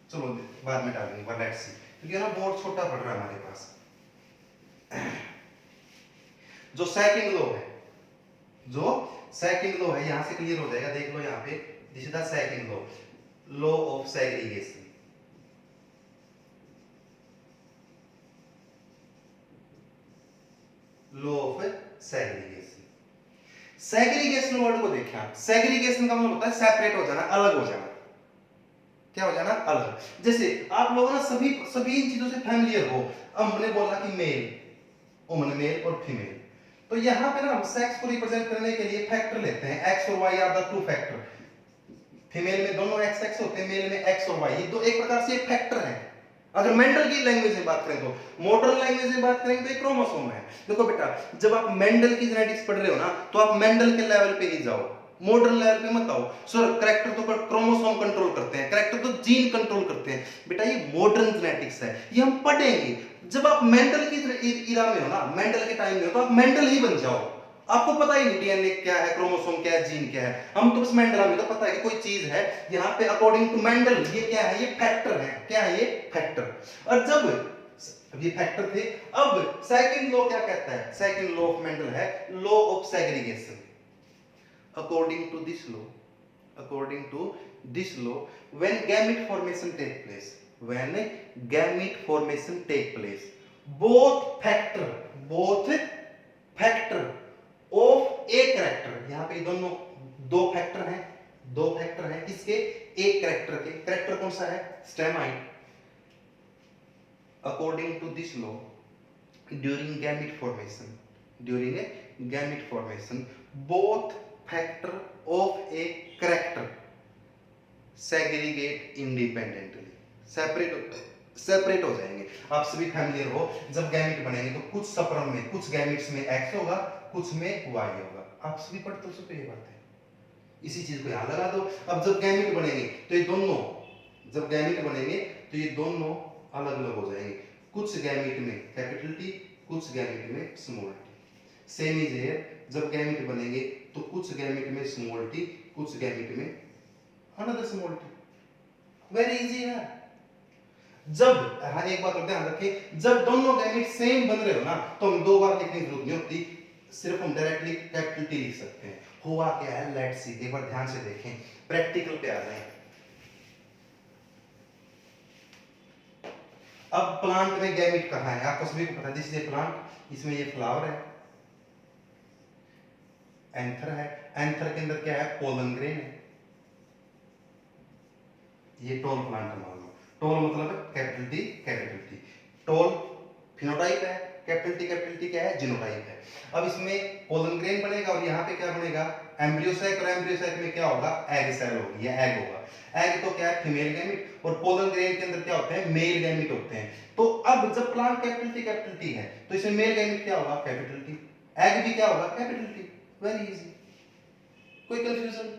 चलो बाद में डालेंगे, पर लेट्स सी, क्योंकि ना बहुत छोटा पड़ रहा है हमारे पास। जो सेकंड लॉ है, यहां से क्लियर हो जाएगा, देख लो यहां पे, this is the second law of segregation. Law of segregation word को देखिए आप। सेग्रीगेशन का मतलब होता है सेपरेट हो जाना, अलग हो जाना। क्या हो जाना, अलग। जैसे आप लोग ना सभी इन चीजों से फैमिलियर हो। हमने बोला कि मेल और फीमेल, तो यहाँ पे ना हम सेक्स को रिप्रेजेंट करने के लिए फैक्टर लेते हैं। एक्स और Y are the two factor. Female में दोनों एक्स एक्स होते हैं, मेल में एक्स और वाई, ये दो एक प्रकार से फैक्टर है। अगर मेंडल की लैंग्वेज में बात करें तो, मॉडर्न लैंग्वेज में बात करें तो एक क्रोमोसोम है। देखो बेटा, जब आप मेंडल की जेनेटिक्स पढ़ रहे हो ना, तो आप मेंडल के लेवल पे ही जाओ, मॉडर्न लेवल पे मत आओ। सर कैरेक्टर तो क्रोमोसोम कंट्रोल करते हैं, कैरेक्टर तो जीन कंट्रोल करते हैं। बेटा ये मॉडर्न जेनेटिक्स है, ये हम पढ़ेंगे। जब आप मेंडल की इरा में हो ना, मेंडल के टाइम में हो, तो आप मेंडल ही बन जाओ। आपको पता ही नहीं डीएनए क्या है, क्रोमोसोम क्या है, जीन क्या है। हम तो बस मेंडल, हमें तो पता है कि कोई चीज है यहाँ पे अकॉर्डिंग टू मेंडल, ये क्या है, ये फैक्टर है। क्या है ये? फैक्टर। और जब ये फैक्टर थे, अब सेकंड लॉ क्या कहता है? सेकंड लॉ ऑफ मेंडल है law of segregation. according to this law, according to this law, when gamete formation take place, when gamete formation take place, both factor of a character, यहाँ पे दोनों दो factor हैं किसके? एक character के। Character कौन सा है? स्टेमाइड। according to this law, during gamete formation, both factor of a character segregate independently, separate हो जाएंगे। आप सभी फैमिलियर हो, जब गैमेट बनेंगे तो कुछ स्पर्म में, कुछ गैमेट्स में एक्स होगा, कुछ में वाई होगा। आप सभी पढ़ते हो, तो ये बात है। इसी चीज को यहां लगा दो। अब जब गैमेट बनेंगे तो ये दोनों, जब गैमेट बनेंगे तो ये दोनों अलग अलग हो जाएंगे। कुछ गैमेट में कैपिटल टी, कुछ गैमेट में small T. Same is here, जब गैमेट बनेंगे तो कुछ गैमेट में स्मॉल टी, कुछ गैमेट में another small T. Very easy है। जब हाँ, एक बात और ध्यान रखें, जब दोनों गैमेट सेम बन रहे हो ना, तो हम दो बार लिखने की जरूरत नहीं होती, सिर्फ हम डायरेक्टली कैपिटल टी लिख सकते हैं। हुआ क्या है, लेट्स सी। एक बार ध्यान से देखें, प्रैक्टिकल पे आ जाएं। अब प्लांट में गैमेट कहाँ है? आपको सभी को पता है, दिस इज प्लांट, इसमें ये फ्लावर है, एंथर है, एंथर के अंदर क्या है? पोलन ग्रेन है। ये टॉल प्लांट मान लो। टॉल मतलब कैपिटल टी। टॉल फिनोटाइप है, कैपिटल टी क्या है? जीनोटाइप है। अब इसमें पोलन ग्रेन बनेगा और यहाँ पे क्या बनेगा? एम्ब्रियोसाइक। और एम्ब्रियोसाइक में क्या होगा? एग सेल होगी या एग होगा। एग तो क्या है? Female gamete. और पोलन ग्रेन के अंदर क्या होते हैं? मेल गैमेट होते हैं। तो अब जब प्लांट कैपिटल टी है, तो इसमें मेल गैमेट क्या होगा? Capital T. एग भी क्या होगा? Capital T. वेरी इजी, कोई कंफ्यूजन?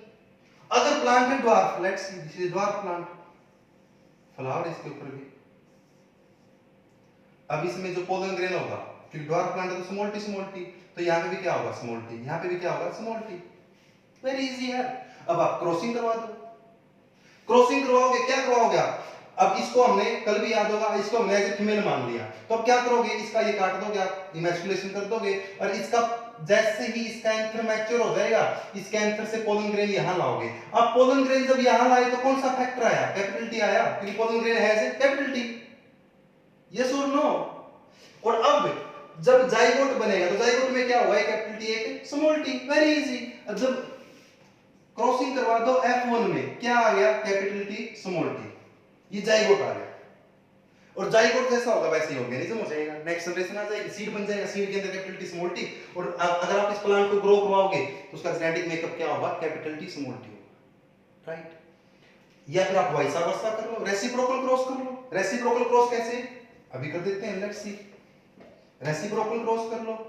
अगर प्लांट है dwarf, let's see, this is dwarf plant, flower इसके ऊपर भी। अब इसमें जो पोलन ग्रेन होगा, क्योंकि ड्वार्फ प्लांट है तो स्मॉल टी, तो यहाँ पे भी क्या होगा? Small T. यहाँ पे भी क्या होगा? Small T. वेरी इजी है। अब आप क्रॉसिंग करवा दो। क्रॉसिंग करवाओगे, क्या करवाओगे आप? अब इसको हमने कल भी याद होगा, इसको हमने एज ए फीमेल मान लिया, तो अब क्या करोगे? इसका ये काट दोगे आप, इमैस्कुलेशन कर दोगे, और इसका जैसे ही इसका एंथर मैच्योर हो जाएगा, इसके एंथर से पोलन ग्रेन यहां लाओगे। अब पोलन ग्रेन जब यहां लाए तो कौन सा फैक्टर आया? कैपिटल टी आया, क्योंकि पोलन ग्रेन है as a capital T. Yes और नो? और अब जब जाइगोट बनेगा तो जाइगोट में क्या हुआ? कैपिटल टी एक स्मॉल टी। Very easy. अब जब क्रॉसिंग करवा दो F1 में, क्या आ गया? Capital T small T. ये जाइगोट आ गया। और जाइगोट जैसा होगा वैसे ही ऑर्गेनिज्म हो जाएगा, नेक्स्ट जनरेशन आ जाएगी, सीड बन जाएगा, सीड के अंदर कैपिटल टी स्मॉल टी। और अगर आप इस प्लांट को ग्रो करवाओगे तो उसका जेनेटिक मेकअप क्या होगा? कैपिटल टी स्मॉल टी होगा, राइट? या फिर आप वाइसा वर्सा कर लो, रेसिप्रोकल क्रॉस कर लो। रेसिप्रोकल क्रॉस कैसे? अभी कर देते हैं, लेट्स सी। रेसिप्रोकल क्रॉस कर लो।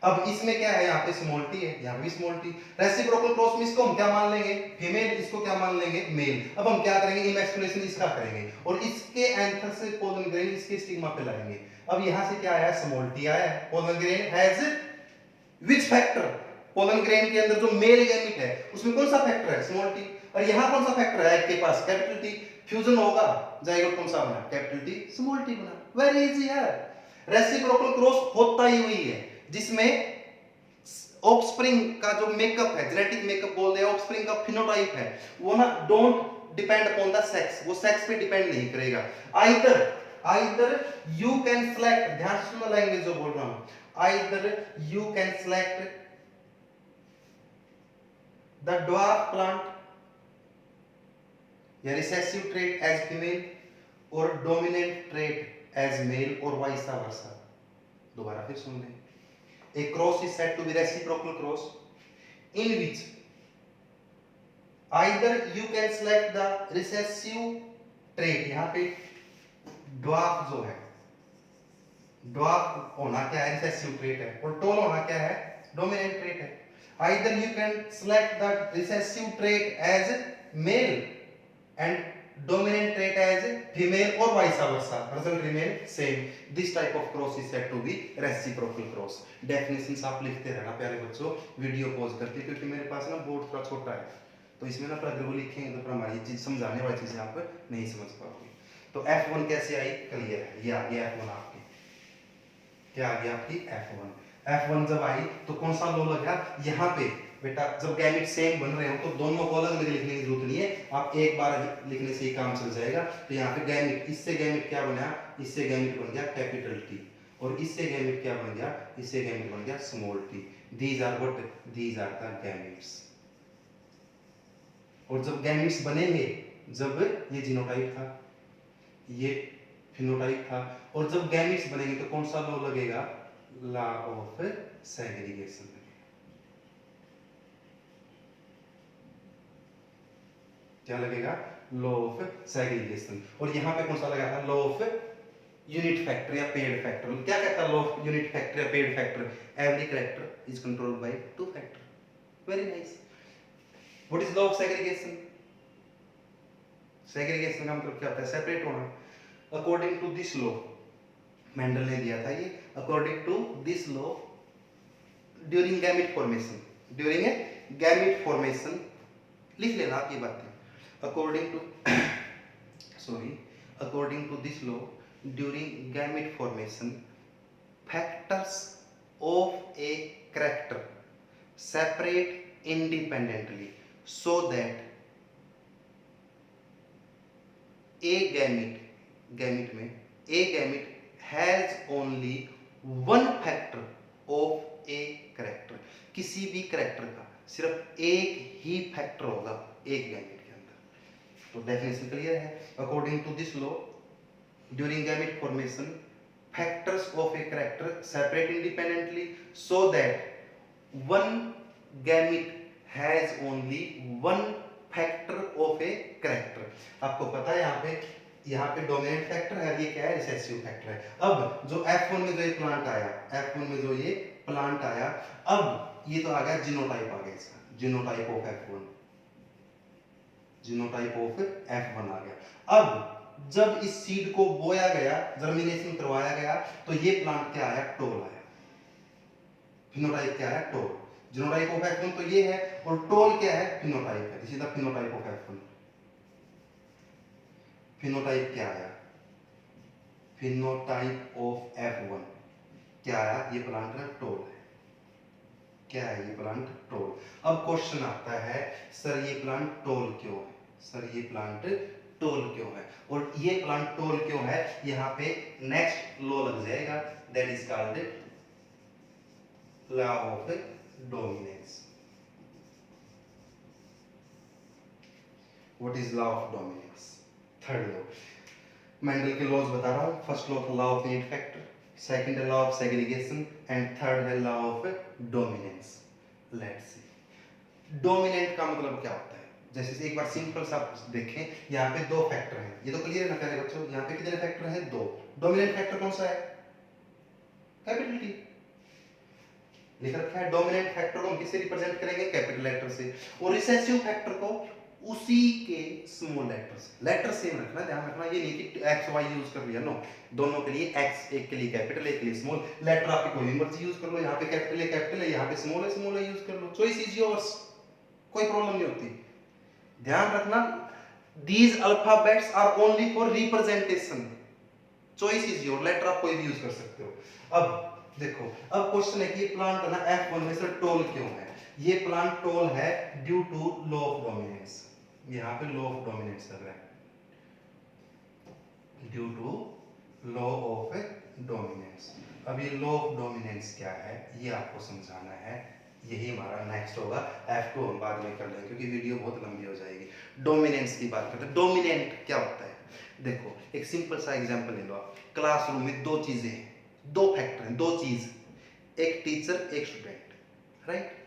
अब इसमें क्या है? यहाँ पे स्मॉल टी है, यहाँ भी स्मॉल टी। रेसिप्रोकल क्रॉस में इसको हम क्या मान लेंगे? फीमेल। इसको क्या मान लेंगे? मेल। अब हम क्या करेंगे? इमैस्कुलेशन इसका करेंगे और इसके एंथर से पोलन ग्रेन इसके स्टिग्मा पे लाएंगे। अब यहाँ से क्या आया? स्मॉल टी आया। Pollen grain has which factor? Pollen grain के अंदर जो मेल गैमेट है उसमें कौन सा फैक्टर है? Small T. और यहाँ कौन सा फैक्टर है? एग के पास कैपिटल टी। फ्यूजन होगा, जाइगोट कौन सा बना? कैपिटल टी स्मॉल टी बना। वेरी इजी है। रेसिप्रोकल क्रॉस होता ही वही है जिसमें ऑफस्प्रिंग का जो मेकअप है, जेनेटिक मेकअप बोलते हैं, ऑफस्प्रिंग का फिनोटाइप है, वो ना don't depend upon the sex, वो सेक्स पे डिपेंड नहीं करेगा। आइदर यू कैन सेलेक्ट, ध्यान से सुनो लैंग्वेज जो बोल रहा हूं, either you can select the dwarf plant या रिसेसिव ट्रेट एज फीमेल और डोमिनेंट ट्रेट एज मेल और वाइस वर्सा। दोबारा फिर सुन लें। A cross is said to be reciprocal cross in which either you can select the recessive trait, यहाँ पे dwarf जो है, ड्वार्फ होना क्या है, रिसेसिव ट्रेट है, और टॉल होना क्या है, डोमिनेंट ट्रेट है। Either you can select the recessive trait as male and dominant trait as female or vice versa, result remain same. This type of cross is said to be reciprocal cross. Definitions आप लिखते रहना प्यारे बच्चों, video pause करके, क्योंकि मेरे पास ना board थोड़ा छोटा है, तो इसमें ना अगर वो लिखेंगे तो फिर हमारी चीज समझाने वाली चीजें आप नहीं समझ पाओगे। तो F1 कैसे आई, क्लियर है, ये आ गया F1 आपकी, क्या आ गया आपकी F1। F1 जब आई तो कौन सा लो लगा यहाँ पे बेटा, जब गैमेट सेम बन रहे हो तो दोनों को अलग अलग लिखने की जरूरत नहीं है, आप एक बार लिखने से ही काम चल जाएगा। तो यहाँ पे गैमेट, इससे गैमेट क्या बना, इससे गैमेट बन गया कैपिटल टी, और इससे गैमेट क्या बन गया, इससे गैमेट बन गया small T. These are what, these are the gametes. और जब गैमेट्स बनेंगे, जब ये जीनोटाइप था, ये फिनोटाइप था, और जब गैमेट्स बनेंगे तो कौन सा लॉ लगेगा, लॉ ऑफ सेग्रीगेशन। क्या लगेगा, लॉ ऑफ सेग्रीगेशन। और यहाँ पे कौन सा लगा था, लॉ ऑफ यूनिट फैक्टर या पेड फैक्टर। क्या कहता है लॉ ऑफ यूनिट फैक्टर या paired factor, every character is controlled by two factor. Very nice. What is law of segregation, segregation का मतलब क्या होता है, सेपरेट होना। According to this law, Mendel ने दिया था ये, according to this law during gamete formation, during gamete formation, लिख लेना आप ये बातें। According to according to this law, during gamete formation, factors of a character separate independently so that a gamete में a gamete has only one factor of a character। किसी भी character का सिर्फ एक ही फैक्टर होगा एक गैमेट। तो definition clear है। According to this law during gamete formation factors of a character separate independently so that one gamete has only one factor of a character. आपको पता है यहाँ पे डोमिनेंट फैक्टर है, ये क्या है, रिसेसिव फैक्टर है। अब जो F1 में जो ये प्लांट आया, F1 में जो ये प्लांट आया, अब ये तो आ गया जीनोटाइप, आ गया इसका genotype of F1, genotype of F1 आ गया। अब जब इस सीड को बोया गया, जर्मिनेशन करवाया गया, तो ये प्लांट क्या आया, टोल आया। फिनोटाइप क्या है, टोल। जीनोटाइप ऑफ F1 तो ये है, और टोल क्या है, फिनोटाइप है। This is the phenotype of F1। Phenotype क्या आया, फिनोटाइप ऑफ F1 क्या आया, ये प्लांट का टोल है। क्या है ये प्लांट, टोल। अब क्वेश्चन आता है, सर ये प्लांट टोल क्यों है, सर ये प्लांट टोल क्यों है, और ये प्लांट टोल क्यों है, यहाँ पे नेक्स्ट लॉ लग जाएगा, that is called law of dominance. What is law of dominance, third law. Mendel के लॉज बता रहा हूँ। First law law of unit factor, second है law of segregation, and third है law of dominance. Let's see dominant का मतलब क्या होता है। जैसे एक बार सिंपल सा देखें, यहाँ पे दो फैक्टर हैं, ये तो क्लियर है ना प्यारे बच्चों, यहाँ पे कितने फैक्टर हैं, दो। डोमिनेंट फैक्टर कौन सा है, कैपिटल टी लिख रखा है। डोमिनेंट फैक्टर को हम किससे रिप्रेजेंट करेंगे, कैपिटल लेटर से, और रिसेसिव फैक्टर को उसी के स्मॉल लेटर से। लेटर सेम रखना, ध्यान रखना, ये नहीं कि एक्स वाई यूज कर लिया, नो, दोनों के लिए एक्स, एक के लिए कैपिटल, एक के लिए स्मॉल। लेटर आपकी कोई भी मर्जी यूज कर लो, यहाँ पे कैपिटल है, यहाँ पे स्मॉल है, यूज कर लो, चॉइस इज योर्स, कोई प्रॉब्लम नहीं होती। ध्यान रखना, these alphabets are only for representation, choice is your, letter आप कोई भी यूज कर सकते हो। अब देखो, अब क्वेश्चन है कि ये प्लांट है ना F1 में से टोल क्यों है। ये प्लांट टोल है due to law of dominance, यहाँ पे लॉ ऑफ डोमिनेंस लग रहा है, due to law of dominance. अब ये लॉ ऑफ डोमिनेंस क्या है, ये आपको समझाना है, यही हमारा नेक्स्ट होगा। F2 हम बाद में कर लेंगे क्योंकि वीडियो बहुत लंबी हो जाएगी। डोमिनेंस की बात करते हैं। डोमिनेंट क्या होता है, देखो एक सिंपल सा एग्जांपल ले लो आप। क्लासरूम में दो चीजें हैं, दो फैक्टर हैं, दो चीज, एक टीचर एक स्टूडेंट, राइट।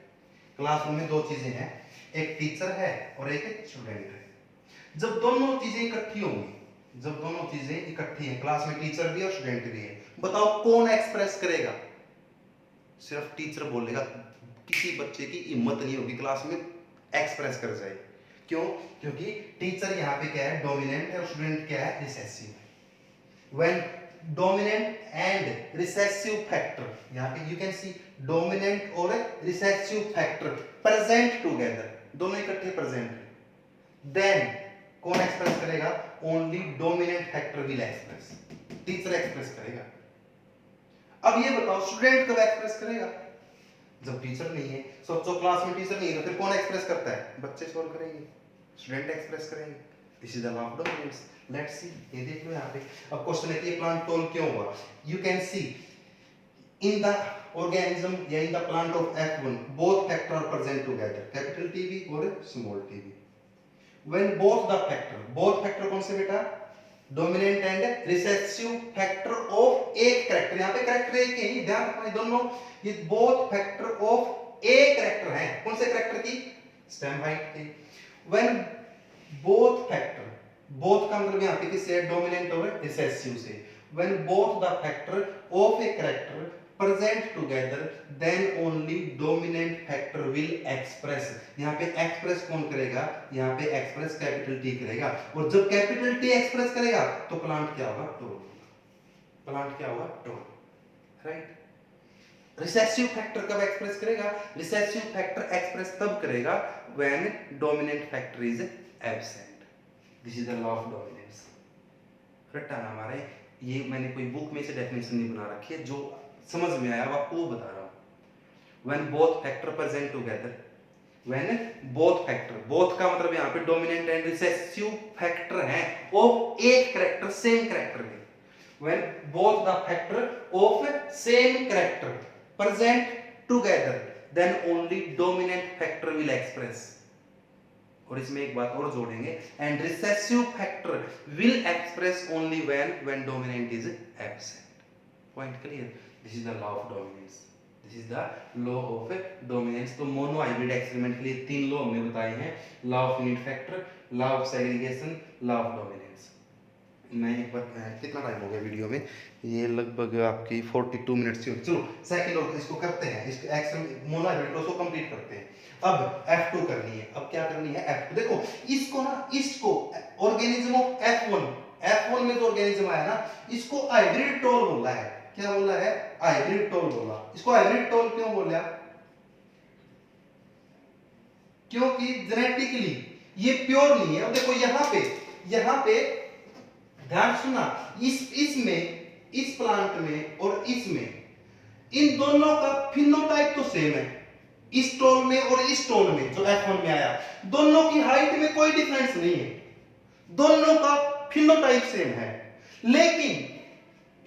क्लासरूम में दो चीजें हैं, एक टीचर है और एक स्टूडेंट है। जब दोनों चीजें इकट्ठी होंगी, जब दोनों चीजें इकट्ठी हैं, क्लास में टीचर भी और स्टूडेंट भी है, बताओ कौन एक्सप्रेस करेगा? सिर्फ टीचर बोलेगा, किसी बच्चे की हिम्मत नहीं होगी क्लास में एक्सप्रेस कर जाए। क्यों? क्योंकि टीचर यहाँ पे क्या है, डोमिनेंट है, और स्टूडेंट क्या है, recessive. When dominant and recessive factor, यहाँ पे यू कैन सी डोमिनेंट और रिसेसिव फैक्टर प्रेजेंट टुगेदर, दोनों इकट्ठे प्रेजेंट है, देन कौन एक्सप्रेस करेगा? Only dominant factor will express, teacher express करेगा। अब ये बताओ स्टूडेंट कब एक्सप्रेस करेगा? जब टीचर नहीं है। सोचो क्लास में टीचर नहीं है तो फिर कौन एक्सप्रेस करता है? बच्चे सॉल्व करेंगे, स्टूडेंट एक्सप्रेस करेंगे। This is the law of dominance. Let's सी, ये देख लो यहाँ पे। अब क्वेश्चन है कि ये प्लांट टॉल क्यों हुआ? You can see in the organism या in the plant of F1 both factor are present together, capital TB और small tb. When both factor कौन से बेटा? Dominant and recessive factor of एक कैरेक्टर, यहाँ पे कैरेक्टर एक ही, ध्यान रखना दोनों, ये बोथ फैक्टर ऑफ एक कैरेक्टर है। कौन से कैरेक्टर की? स्टेम हाइट के। व्हेन बोथ फैक्टर, बोथ का मतलब यहाँ पे किससे है? डोमिनेंट और रिसेसिव से। When both the factor of a character present together then only dominant factor will express। यहाँ पे एक्सप्रेस कौन करेगा? यहाँ पे एक्सप्रेस कैपिटल टी करेगा, और जब कैपिटल टी एक्सप्रेस करेगा तो प्लांट क्या होगा? टोल। प्लांट क्या होगा? Toll, right. रिसेसिव फैक्टर कब एक्सप्रेस करेगा? रिसेसिव फैक्टर एक्सप्रेस तब करेगा when dominant factor is absent। this is the law of dominance। रट्टा ना हमारे, ये मैंने कोई बुक में से डेफिनेशन नहीं बना रखी है, जो समझ में आया आपको वो बता रहा हूं। when both factor present together, when both factor, both का मतलब यहाँ पे डोमिनेंट एंड रिसेसिव फैक्टर है ऑफ एक कैरेक्टर, सेम कैरेक्टर में। when both the factor of same character present together then only dominant factor will express। और इसमें एक बात और जोड़ेंगे, and recessive factor will express only when dominant is absent. Point clear? This is the law of dominance, this is the law of dominance. तो mono hybrid experiment के लिए तीन लॉ हमने बताए हैं, law of unit factor, law of segregation, law of dominance. मैं एक बार, कितना टाइम हो गया वीडियो में? ये लगभग आपकी 42 मिनट्स ही। चलो सेकंड और इसको करते हैं, इसको एक्शन मोनो हाइब्रिड को कंप्लीट करते हैं। अब F2 करनी है। अब क्या करनी है? F2। देखो इसको ना, इसको ऑर्गेनिज्म ऑफ F1 में जो ऑर्गेनिज्म आया ना, इसको हाइब्रिड टोल बोला है। क्या बोला है? हाइब्रिड टोल बोला। इसको हाइब्रिड टोल क्यों बोला? क्योंकि जेनेटिकली ये प्योर नहीं है। अब देखो यहाँ पे ध्यान सुना, इसमें, इस प्लांट में और इसमें, इन दोनों का फिनोटाइप तो सेम है। इस टोल में और इस टोल में जो F1 में आया, दोनों की हाइट में कोई डिफरेंस नहीं है, दोनों का फिनोटाइप सेम है। लेकिन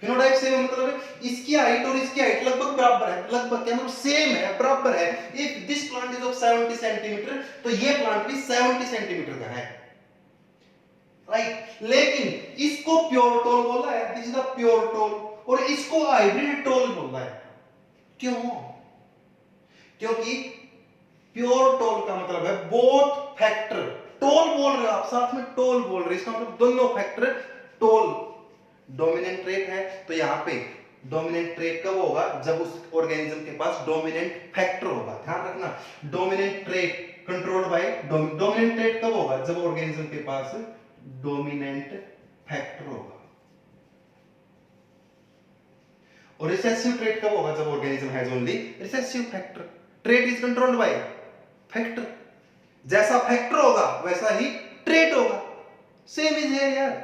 फिनोटाइप सेम मतलब इसकी हाइट और इसकी हाइट लगभग बराबर है, लगभग क्या मतलब सेम है, बराबर है। If this plant is of 70 centimetre तो ये प्लांट भी 70 सेंटीमीटर का है, राइट। लेकिन इसको प्योर टोल बोला है, this is the pure toll, और इसको हाइब्रिड टोल बोला है। क्यों? क्योंकि प्योर टोल का मतलब है बोथ फैक्टर, टोल बोल रहे हो आप, साथ में टोल बोल रहे हो, इसका मतलब दोनों फैक्टर टोल। डोमिनेंट ट्रेट है तो यहाँ पे डोमिनेंट ट्रेट कब होगा? जब उस ऑर्गेनिज्म के पास डोमिनेंट फैक्टर होगा। ध्यान रखना, dominant trait controlled by dominant trait कब होगा? जब ऑर्गेनिज्म के पास डोमिनेंट फैक्टर होगा। और रिसेसिव ट्रेट कब होगा? जब organism has only recessive factor. Trait is controlled by factor, जैसा फैक्टर होगा वैसा ही ट्रेट होगा। सेम इज है यार।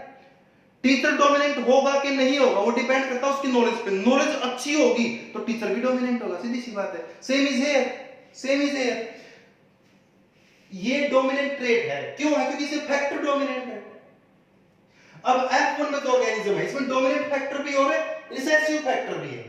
टीचर डोमिनेंट होगा कि नहीं होगा वो डिपेंड करता है उसकी नॉलेज पे। नॉलेज अच्छी होगी तो टीचर भी डोमिनेंट होगा, सीधी सी बात है। सेम इज है, सेम इज है। ये डोमिनेंट ट्रेट है, क्यों है? क्योंकि इसमें फैक्टर डोमिनेंट है। अब F1 में जो ऑर्गेनिज्म है इसमें डोमिनेंट फैक्टर भी और रिसेसिव फैक्टर भी है,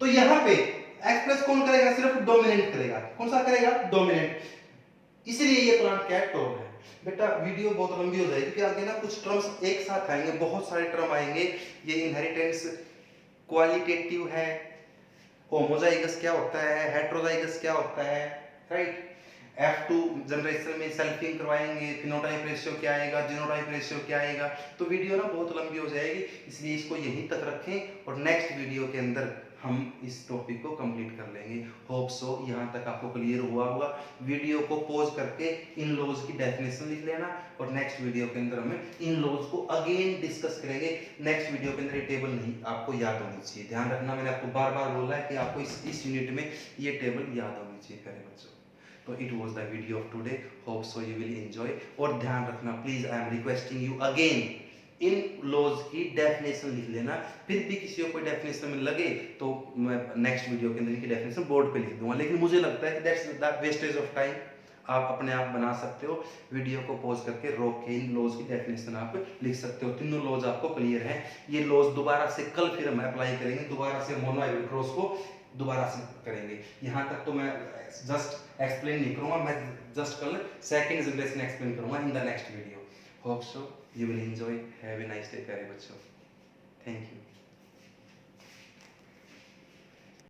तो यहां पे एक्सप्रेस कौन करेगा? सिर्फ डोमिनेंट करेगा। कौन सा करेगा? डोमिनेंट। इसलिए ये प्लांट क्या है? टोल है। बेटा वीडियो बहुत लंबी हो जाएगी क्योंकि आगे ना कुछ टर्म्स एक साथ आएंगे, बहुत सारे टर्म आएंगे। ये इनहेरिटेंस क्वालिटेटिव है, होमोजाइगस क्या होता है, हेटेरोजाइगस क्या होता है, राइट, F2 जनरेशन में सेल्फिंग करवाएंगे, फिनोटाइप रेशियो क्या आएगा, जीनोटाइप रेशियो क्या आएगा, तो वीडियो ना बहुत लंबी हो जाएगी, इसलिए इसको यहीं तक रखें और नेक्स्ट वीडियो के अंदर हम इस टॉपिक को कंप्लीट कर लेंगे। होप सो यहाँ तक आपको क्लियर हुआ होगा। वीडियो को पॉज करके इन लॉज की डेफिनेशन लिख लेना और नेक्स्ट वीडियो के अंदर हमें इन लॉज को अगेन डिस्कस करेंगे। नेक्स्ट वीडियो के अंदर ये टेबल नहीं आपको याद होनी चाहिए, ध्यान रखना, मैंने आपको बार बार बोला है कि आपको इस यूनिट में ये टेबल याद होनी चाहिए प्यारे बच्चों। तो it was the video of today, hope so you will enjoy. और ध्यान रखना please, I am requesting you again, इन लॉज की डेफिनेशन लिख लेना। फिर भी किसी को कोई डेफिनेशन में लगे तो मैं नेक्स्ट वीडियो के अंदर इनकी डेफिनेशन बोर्ड पे लिख दूंगा, लेकिन मुझे लगता है कि that's the wastage of time. आप अपने आप बना सकते हो, वीडियो को पॉज करके रोक के इन लॉज की डेफिनेशन आप लिख सकते हो। तीनों लॉज आपको क्लियर हैं। ये लॉज दोबारा से कल फिर हम अप्लाई करेंगे, दोबारा से मोनो हाइब्रिड क्रॉस को दोबारा से करेंगे। यहाँ तक तो मैं जस्ट एक्सप्लेन नहीं करूँगा, मैं जस्ट कल सेकंड जनरेशन एक्सप्लेन करूँगा in the next video. Hope so you will enjoy. Have a nice day प्यारे बच्चों, थैंक यू।